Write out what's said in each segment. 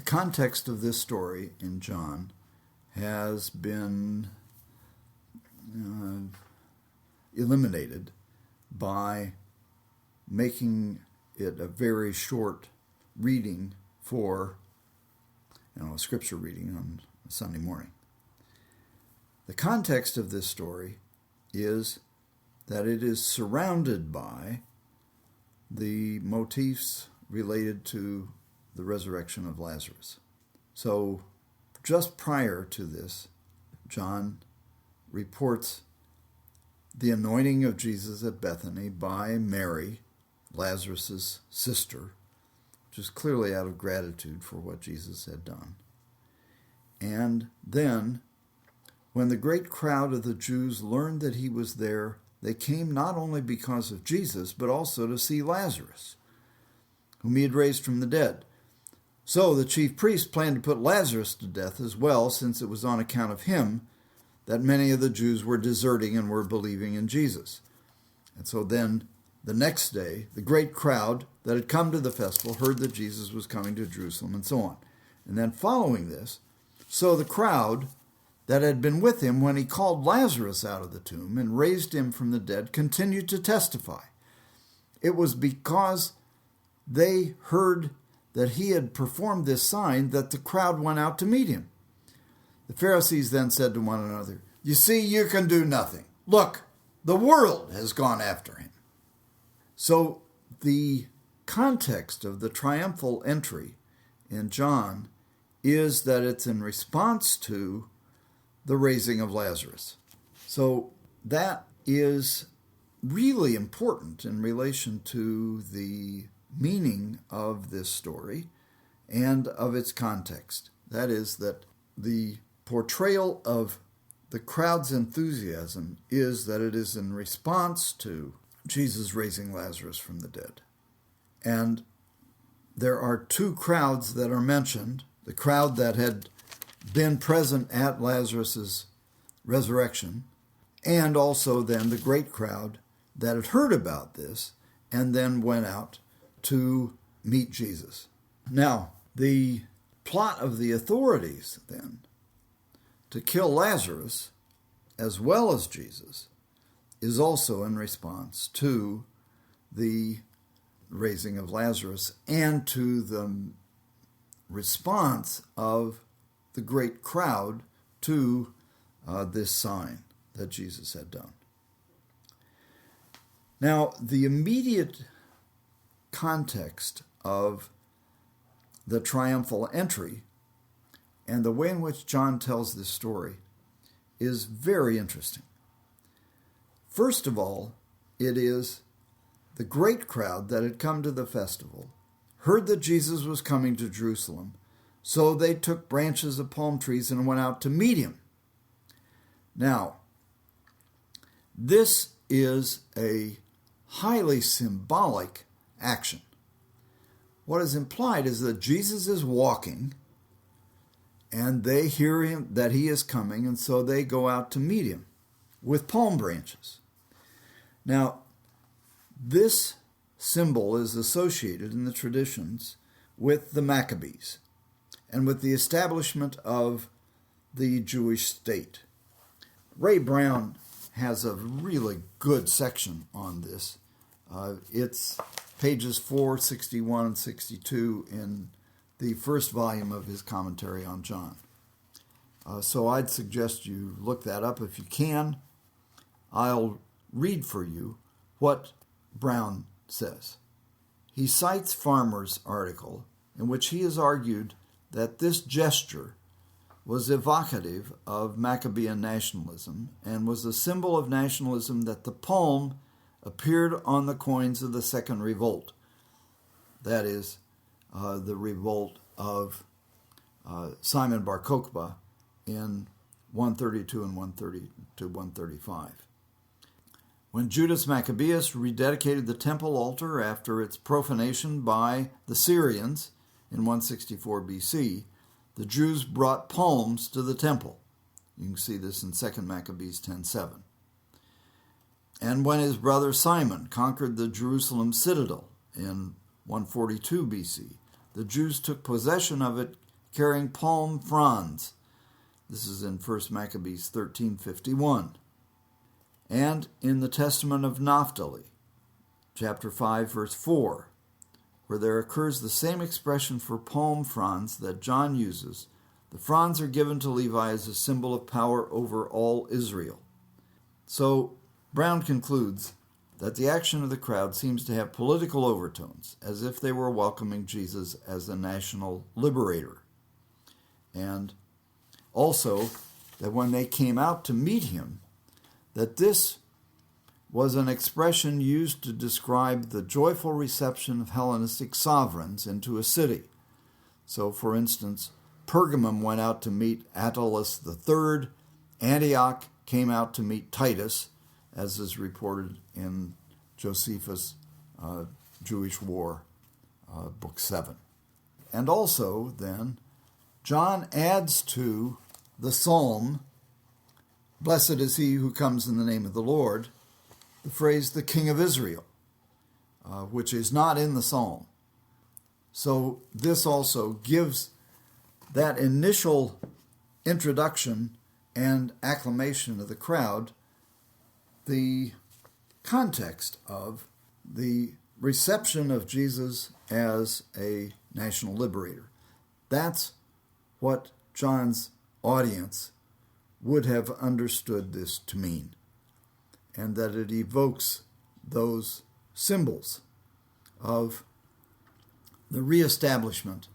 context of this story in John has been eliminated by making it a very short reading for a scripture reading on a Sunday morning. The context of this story is that it is surrounded by the motifs related to the resurrection of Lazarus. So just prior to this, John reports the anointing of Jesus at Bethany by Mary, Lazarus' sister, which is clearly out of gratitude for what Jesus had done. And then, when the great crowd of the Jews learned that he was there, they came not only because of Jesus, but also to see Lazarus, whom he had raised from the dead. So the chief priests planned to put Lazarus to death as well, since it was on account of him that many of the Jews were deserting and were believing in Jesus. And so then, the next day, the great crowd that had come to the festival heard that Jesus was coming to Jerusalem, and so on. And then following this, so the crowd that had been with him when he called Lazarus out of the tomb and raised him from the dead continued to testify. It was because they heard that he had performed this sign that the crowd went out to meet him. The Pharisees then said to one another, "You see, you can do nothing. Look, the world has gone after him." So the context of the triumphal entry in John is that it's in response to the raising of Lazarus. So that is really important in relation to the meaning of this story and of its context. That is, that the portrayal of the crowd's enthusiasm is that it is in response to Jesus raising Lazarus from the dead. And there are two crowds that are mentioned: the crowd that had been present at Lazarus' resurrection, and also then the great crowd that had heard about this and then went out to meet Jesus. Now, the plot of the authorities then to kill Lazarus as well as Jesus is also in response to the raising of Lazarus and to the response of the great crowd to this sign that Jesus had done. Now, the immediate context of the triumphal entry and the way in which John tells this story is very interesting. First of all, it is the great crowd that had come to the festival, heard that Jesus was coming to Jerusalem, so they took branches of palm trees and went out to meet him. Now, this is a highly symbolic action. What is implied is that Jesus is walking, and they hear him that he is coming, and so they go out to meet him with palm branches. Now, this symbol is associated in the traditions with the Maccabees and with the establishment of the Jewish state. Ray Brown has a really good section on this. It's pages 461 and 62 in the first volume of his commentary on John. So I'd suggest you look that up if you can. I'll read for you what Brown says. He cites Farmer's article in which he has argued that this gesture was evocative of Maccabean nationalism and was a symbol of nationalism that the palm appeared on the coins of the Second Revolt. That is, the revolt of Simon Bar Kokhba in 132 and 130 to 135. When Judas Maccabeus rededicated the temple altar after its profanation by the Syrians in 164 BC, the Jews brought palms to the temple. You can see this in 2 Maccabees 10:7. And when his brother Simon conquered the Jerusalem citadel in 142 BC, the Jews took possession of it carrying palm fronds. This is in 1 Maccabees 13:51. And in the Testament of Naphtali, chapter 5, verse 4, where there occurs the same expression for palm fronds that John uses. The fronds are given to Levi as a symbol of power over all Israel. So Brown concludes that the action of the crowd seems to have political overtones, as if they were welcoming Jesus as a national liberator. And also that when they came out to meet him, that this was an expression used to describe the joyful reception of Hellenistic sovereigns into a city. So, for instance, Pergamum went out to meet Attalus III. Antioch came out to meet Titus, as is reported in Josephus' Jewish War, Book 7. And also, then, John adds to the psalm, "Blessed is he who comes in the name of the Lord," the phrase, "the King of Israel," which is not in the psalm. So this also gives that initial introduction and acclamation of the crowd the context of the reception of Jesus as a national liberator. That's what John's audience would have understood this to mean, and that it evokes those symbols of the reestablishment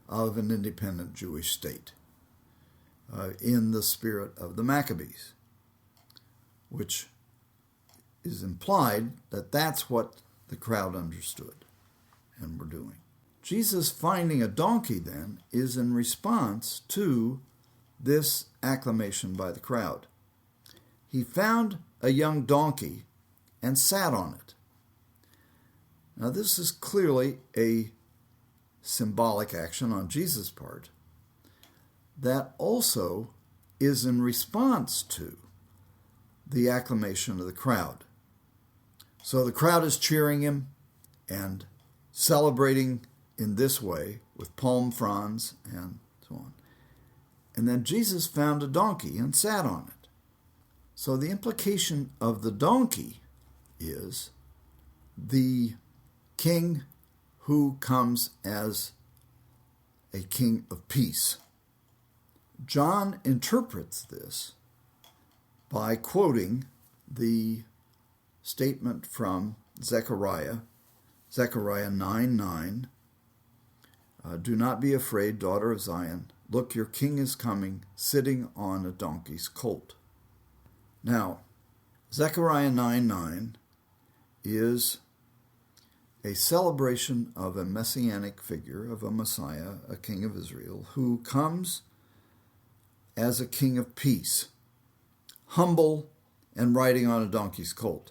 of an independent Jewish state in the spirit of the Maccabees, which is implied that that's what the crowd understood and were doing. Jesus finding a donkey, then, is in response to this acclamation by the crowd. He found a young donkey and sat on it. Now, this is clearly a symbolic action on Jesus' part that also is in response to the acclamation of the crowd. So the crowd is cheering him and celebrating in this way with palm fronds and so on. And then Jesus found a donkey and sat on it. So the implication of the donkey is the king who comes as a king of peace. John interprets this by quoting the statement from Zechariah 9:9. "Do not be afraid, daughter of Zion. Look, your king is coming, sitting on a donkey's colt." Now, Zechariah 9:9 is a celebration of a messianic figure, of a Messiah, a king of Israel, who comes as a king of peace, humble and riding on a donkey's colt.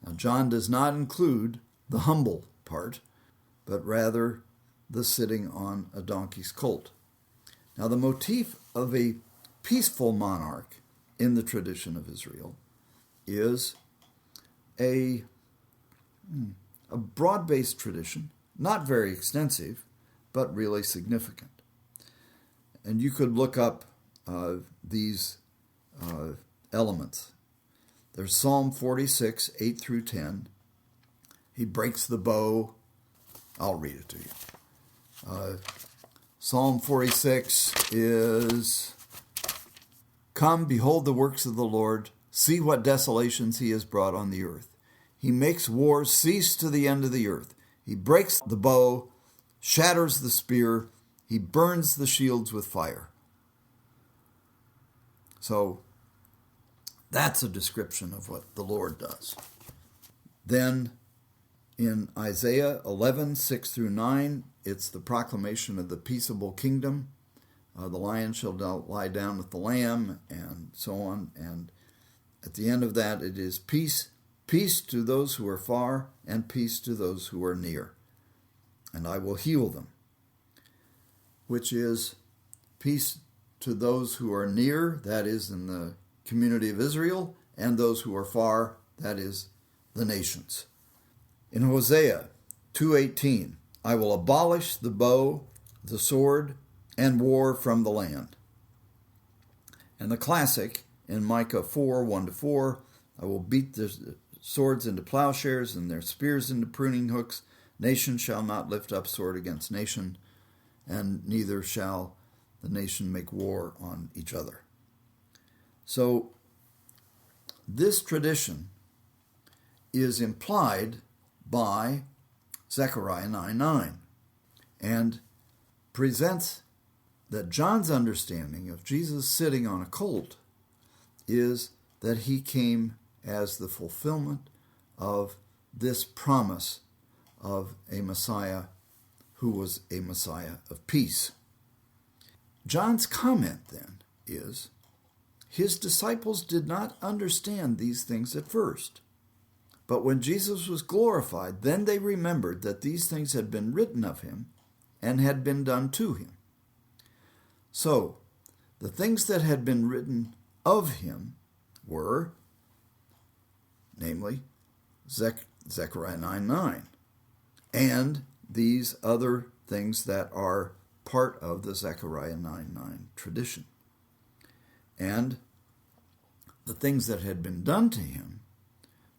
Now, John does not include the humble part, but rather the sitting on a donkey's colt. Now, the motif of a peaceful monarch in the tradition of Israel is a broad-based tradition, not very extensive, but really significant. And you could look up these elements. There's Psalm 46, 8 through 10. He breaks the bow. I'll read it to you. Psalm 46 is, "Come, behold the works of the Lord. See what desolations he has brought on the earth. He makes wars cease to the end of the earth. He breaks the bow, shatters the spear. He burns the shields with fire." So that's a description of what the Lord does. Then in Isaiah 11, 6 through 9, it's the proclamation of the peaceable kingdom. The lion shall lie down with the lamb, and so on. And at the end of that, it is peace, peace to those who are far, and peace to those who are near. And I will heal them, which is peace to those who are near, that is in the community of Israel, and those who are far, that is the nations. In Hosea 2:18, "I will abolish the bow, the sword, and war from the land. And the classic in Micah 4, 1-4, I will beat their swords into plowshares and their spears into pruning hooks. Nation shall not lift up sword against nation, and neither shall the nation make war on each other. So this tradition is implied by Zechariah 9:9 and presents that John's understanding of Jesus sitting on a colt is that he came as the fulfillment of this promise of a Messiah who was a Messiah of peace. John's comment then is, his disciples did not understand these things at first. But when Jesus was glorified, then they remembered that these things had been written of him and had been done to him. So, the things that had been written of him were, namely, Zechariah 9:9, and these other things that are part of the Zechariah 9:9 tradition. And the things that had been done to him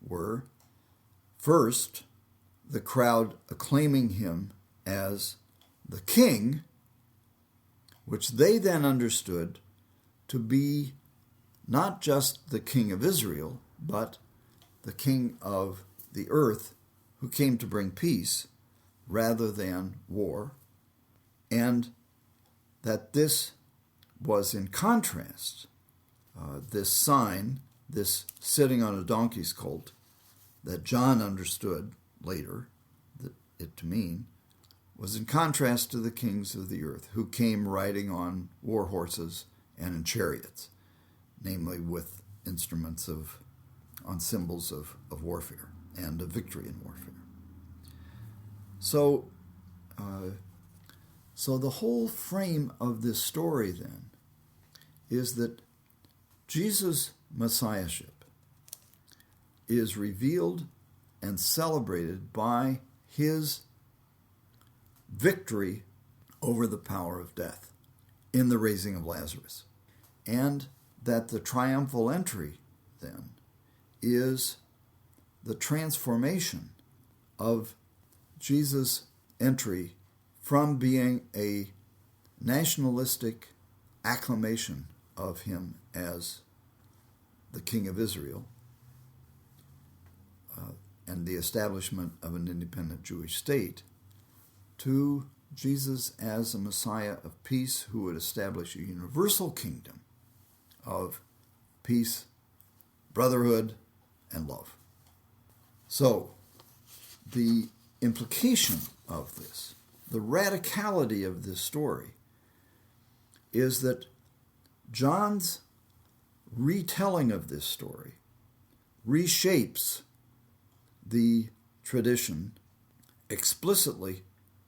were, first, the crowd acclaiming him as the king, which they then understood to be not just the king of Israel, but the king of the earth who came to bring peace rather than war, and that this was in contrast, this sign, this sitting on a donkey's colt, that John understood later it to mean, was in contrast to the kings of the earth who came riding on war horses and in chariots, namely with instruments on symbols of warfare and of victory in warfare. So the whole frame of this story then is that Jesus' messiahship is revealed and celebrated by his victory over the power of death in the raising of Lazarus. And that the triumphal entry, then, is the transformation of Jesus' entry from being a nationalistic acclamation of him as the King of Israel and the establishment of an independent Jewish state to Jesus as a Messiah of peace who would establish a universal kingdom of peace, brotherhood, and love. So, the implication of this, the radicality of this story, is that John's retelling of this story reshapes the tradition explicitly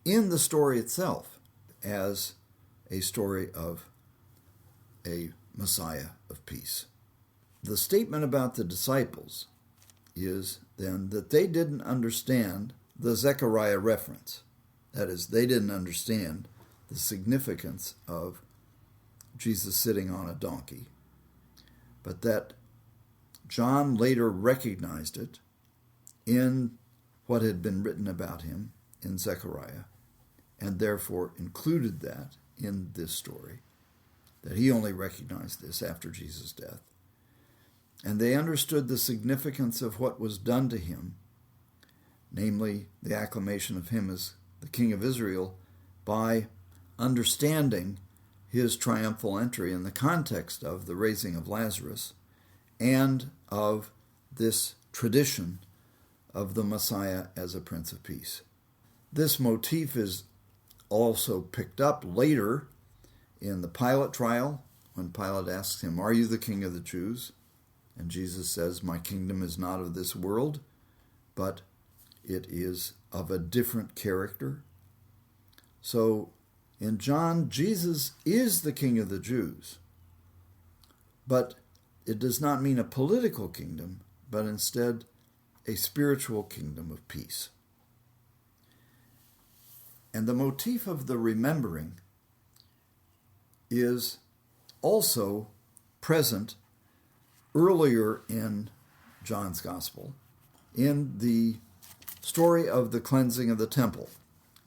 in the story itself as a story of a Messiah of peace. The statement about the disciples is then that they didn't understand the Zechariah reference. That is, they didn't understand the significance of Jesus sitting on a donkey, but that John later recognized it in what had been written about him in Zechariah, and therefore included that in this story, that he only recognized this after Jesus' death. And they understood the significance of what was done to him, namely the acclamation of him as the King of Israel, by understanding his triumphal entry in the context of the raising of Lazarus and of this tradition of the Messiah as a Prince of Peace. This motif is also picked up later in the Pilate trial, when Pilate asks him, "Are you the King of the Jews?" And Jesus says, "My kingdom is not of this world, but it is of a different character." So in John, Jesus is the King of the Jews, but it does not mean a political kingdom, but instead a spiritual kingdom of peace. And the motif of the remembering is also present earlier in John's Gospel in the story of the cleansing of the temple.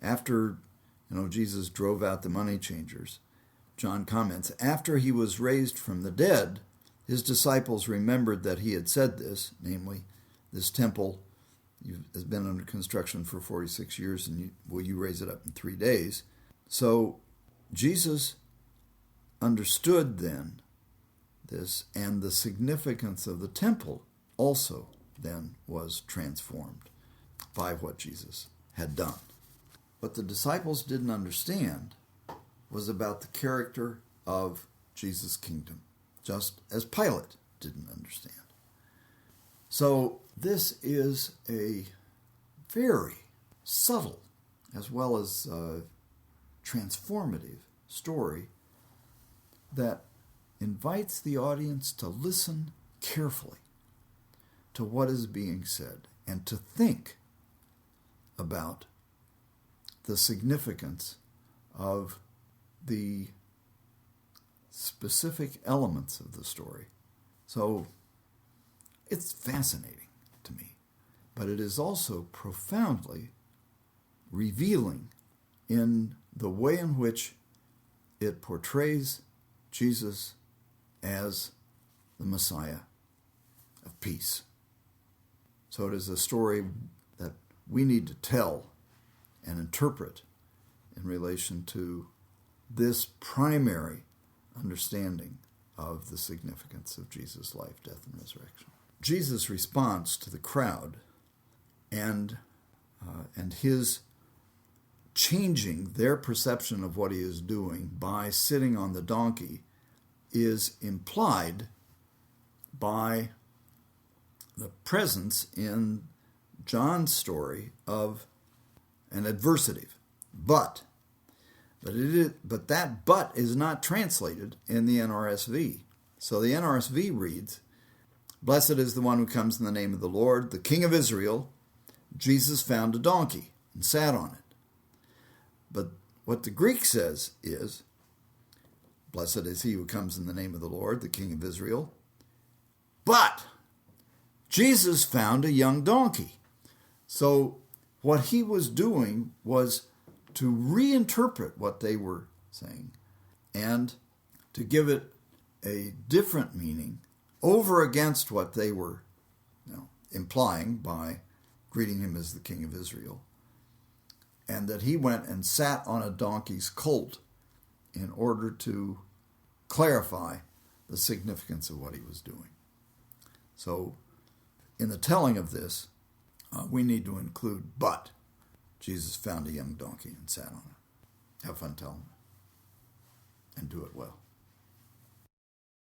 After, Jesus drove out the money changers, John comments, after he was raised from the dead, his disciples remembered that he had said this, namely, this temple has been under construction for 46 years, and will you raise it up in 3 days? So Jesus understood then this, and the significance of the temple also then was transformed by what Jesus had done. What the disciples didn't understand was about the character of Jesus' kingdom, just as Pilate didn't understand. So this is a very subtle as well as transformative story that invites the audience to listen carefully to what is being said and to think about the significance of the specific elements of the story. So it's fascinating to me, but it is also profoundly revealing in the way in which it portrays Jesus as the Messiah of peace. So it is a story that we need to tell and interpret in relation to this primary understanding of the significance of Jesus' life, death, and resurrection. Jesus' response to the crowd and his changing their perception of what he is doing by sitting on the donkey is implied by the presence in John's story of an adversative, but that but is not translated in the NRSV. So the NRSV reads, "Blessed is the one who comes in the name of the Lord, the King of Israel. Jesus found a donkey and sat on it." But what the Greek says is, "Blessed is he who comes in the name of the Lord, the King of Israel. But Jesus found a young donkey." So what he was doing was to reinterpret what they were saying and to give it a different meaning over against what they were implying by greeting him as the King of Israel. And that he went and sat on a donkey's colt in order to clarify the significance of what he was doing. So in the telling of this, we need to include, but Jesus found a young donkey and sat on it. Have fun telling it, and do it well.